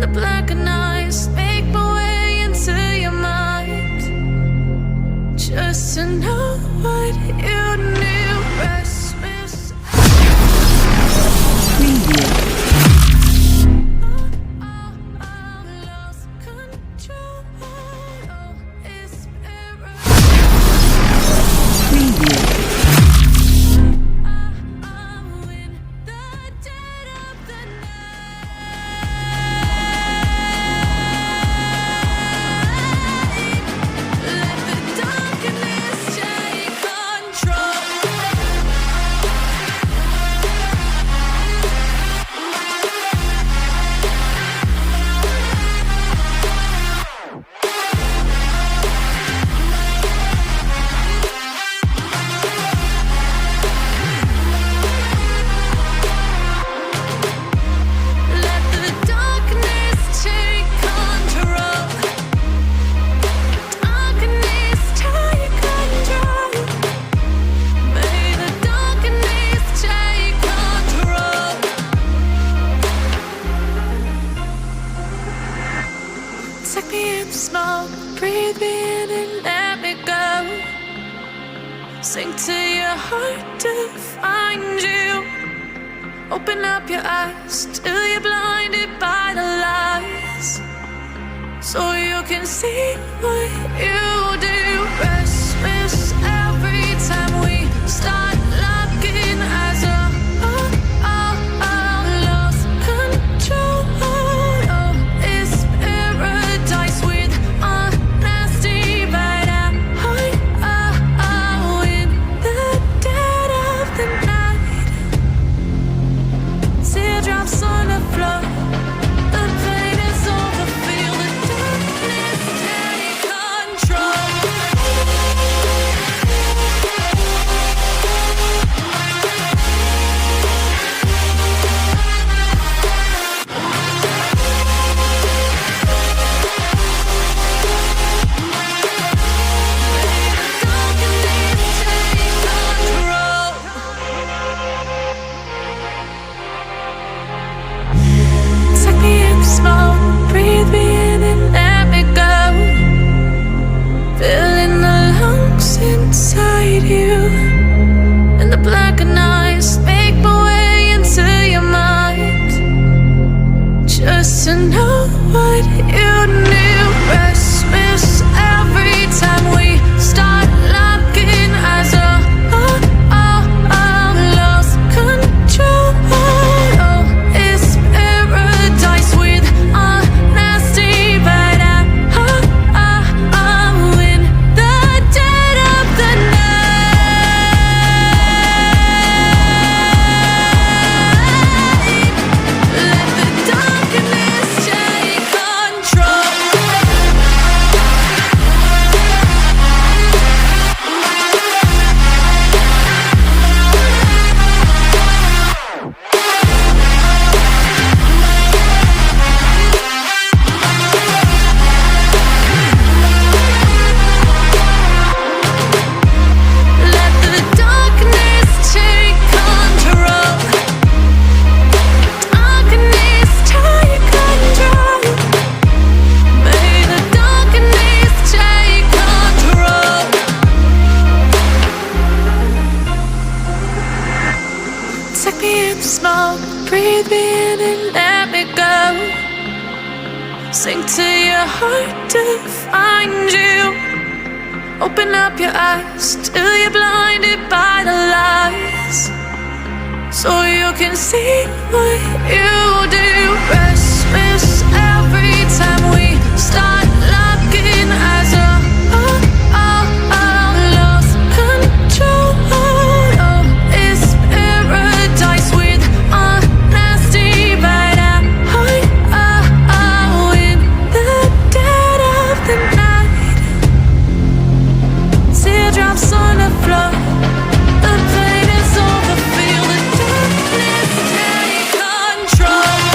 the blackened eyes make my way into your mind, just to know what you knew. Restless lost control. It's take me in the smoke, breathe me in and let me go. Sink to your heart to find you. Open up your eyes till you're blinded by the lies, so you can see what you do. Restless every time we start locking as a lost control. Inside you, and the blackened eyes make my way into your mind, just to know what you knew. Restless every time we start locking as a lost control. It's paradise with honesty, but I'm in the dead of the night. Let the darkness take control. Let the darkness take control. Darkness take control. May the darkness take control. Take me in the smoke, breathe me in and let me go. Sink to your heart to find you. Open up your eyes till you're blinded by the lies, so you can see what you do. Restless every time we start locking as a lost control. It's paradise with honesty, but I'm in the dead of the night. Teardrops on the floor, the pain is over. Feel the darkness take control.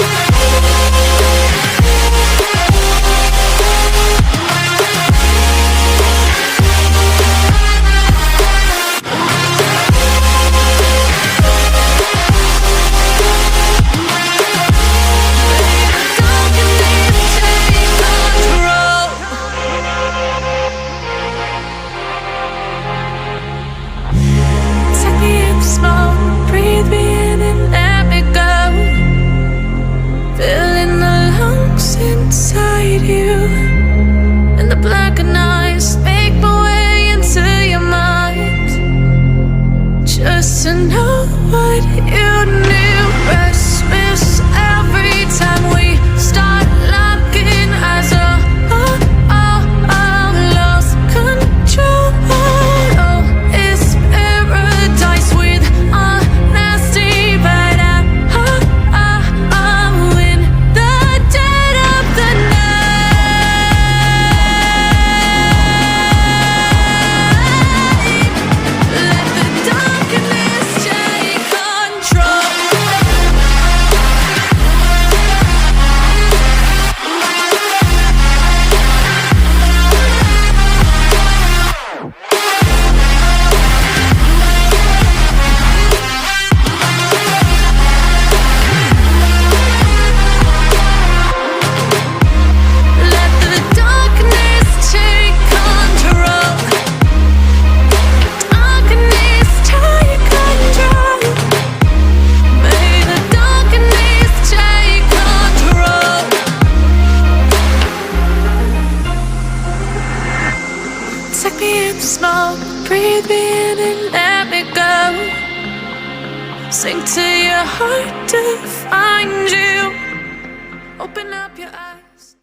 breathe me in and let me go. Sink to your heart to find you. Open up your eyes.